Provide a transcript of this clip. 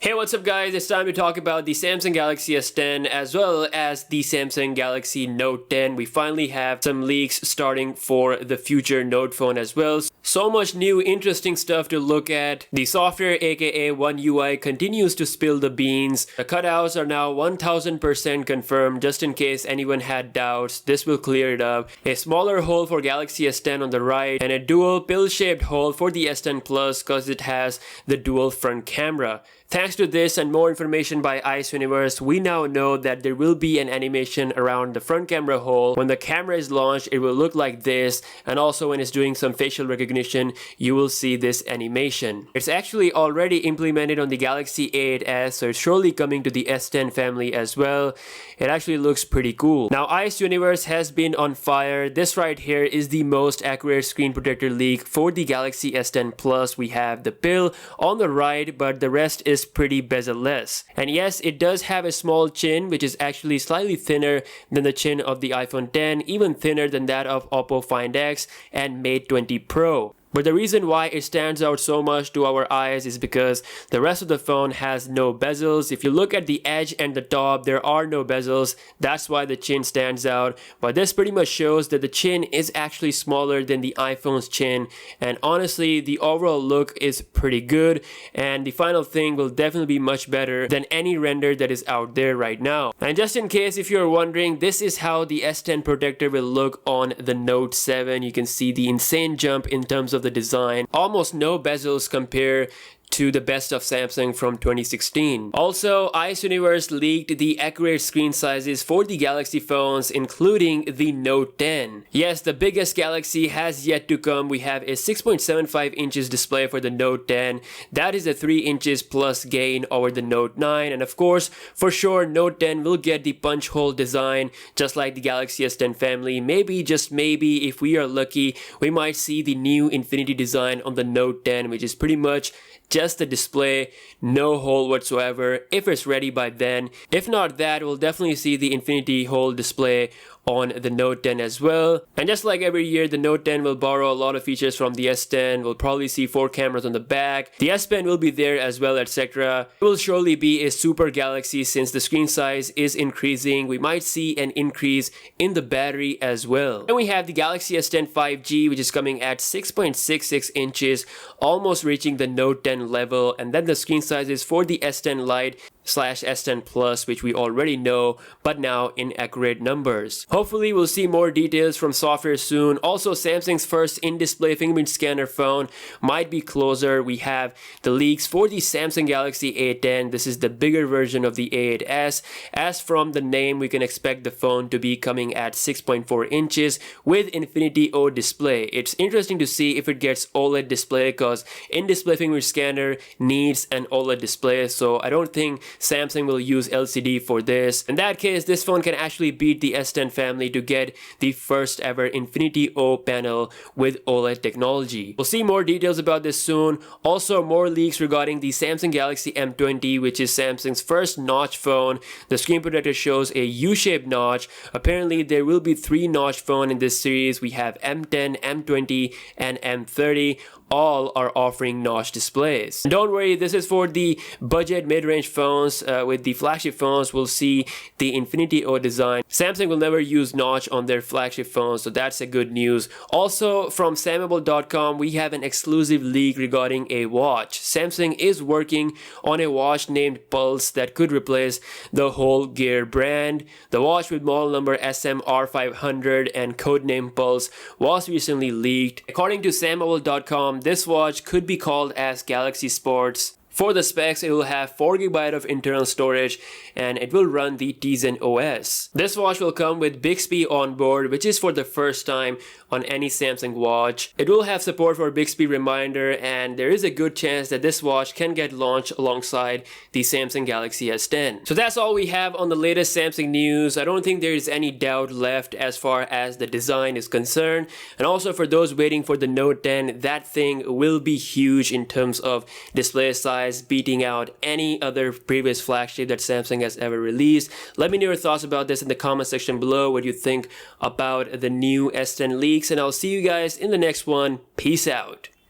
Hey, what's up guys? It's time to talk about the Samsung Galaxy S10 as well as the Samsung Galaxy Note 10. We finally have some leaks starting for the future Note phone as well. So much new interesting stuff to look at. The software aka One UI continues to spill the beans. The cutouts are now 1000% confirmed. Just in case anyone had doubts, this will clear it up. A smaller hole for Galaxy S10 on the right and a dual pill-shaped hole for the S10 Plus because it has the dual front camera. Thanks to this and more information by Ice Universe, we now know that there will be an animation around the front camera hole. When the camera is launched, it will look like this, and also when it's doing some facial recognition, you will see this animation. It's actually already implemented on the Galaxy A8s, so it's surely coming to the S10 family as well. It actually looks pretty cool. Now, Ice Universe has been on fire. This right here is the most accurate screen protector leak for the Galaxy S10 Plus. We have the pill on the right, but the rest is pretty bezel-less. And yes, it does have a small chin, which is actually slightly thinner than the chin of the iPhone X, even thinner than that of Oppo Find X and Mate 20 Pro. But the reason why it stands out so much to our eyes is because the rest of the phone has no bezels. If you look at the edge and the top, there are no bezels. That's why the chin stands out. But this pretty much shows that the chin is actually smaller than the iPhone's chin. And honestly, the overall look is pretty good. And the final thing will definitely be much better than any render that is out there right now. And just in case if you're wondering, this is how the S10 protector will look on the Note 7. You can see the insane jump in terms of the design. Almost no bezels compared to the best of Samsung from 2016. Also, Ice Universe leaked the accurate screen sizes for the Galaxy phones, including the Note 10. Yes, the biggest Galaxy has yet to come. We have a 6.75 inches display for the Note 10. That is a 3 inches plus gain over the Note 9. And of course, for sure, Note 10 will get the punch hole design, just like the Galaxy S10 family. Maybe, just maybe, if we are lucky, we might see the new Infinity design on the Note 10, which is pretty much just the display, no hole whatsoever, if it's ready by then. If not that, we'll definitely see the Infinity hole display on the Note 10 as well. And just like every year, the Note 10 will borrow a lot of features from the S10. We'll probably see 4 cameras on the back. The S Pen will be there as well, etc. It will surely be a super Galaxy since the screen size is increasing. We might see an increase in the battery as well. Then we have the Galaxy S10 5G, which is coming at 6.66 inches, almost reaching the Note 10 level. And then the screen sizes for the S10 Lite / S10 Plus, which we already know, but now in accurate numbers. Hopefully we'll see more details from software soon. Also, Samsung's first in-display fingerprint scanner phone might be closer. We have the leaks for the Samsung Galaxy A10. This is the bigger version of the A8s. As from the name, we can expect the phone to be coming at 6.4 inches with Infinity O display. It's interesting to see if it gets OLED display because in-display fingerprint scanner needs an OLED display, so I don't think Samsung will use LCD for this. In that case, this phone can actually beat the S10 family to get the first ever Infinity O panel with OLED technology. We'll see more details about this soon. Also, more leaks regarding the Samsung Galaxy M20, which is Samsung's first notch phone. The screen protector shows a U-shaped notch. Apparently, there will be 3 notch phones in this series. We have M10, M20, and M30. All are offering notch displays. And don't worry, this is for the budget mid-range phones. With the flagship phones, we'll see the Infinity O design. Samsung will never use notch on their flagship phones, so that's a good news. Also, from Samable.com, we have an exclusive leak regarding a watch. Samsung is working on a watch named Pulse that could replace the whole Gear brand. The watch with model number SMR500 and codename Pulse was recently leaked. According to Samable.com, this watch could be called as Galaxy Sports. For the specs, it will have 4GB of internal storage and it will run the Tizen OS. This watch will come with Bixby on board, which is for the first time on any Samsung watch. It will have support for Bixby reminder, and there is a good chance that this watch can get launched alongside the Samsung Galaxy S10. So that's all we have on the latest Samsung news. I don't think there is any doubt left as far as the design is concerned. And also for those waiting for the Note 10, that thing will be huge in terms of display size, beating out any other previous flagship that Samsung has ever released. Let me know your thoughts about this in the comment section below, what you think about the new S10 leaks, and I'll see you guys in the next one. Peace out.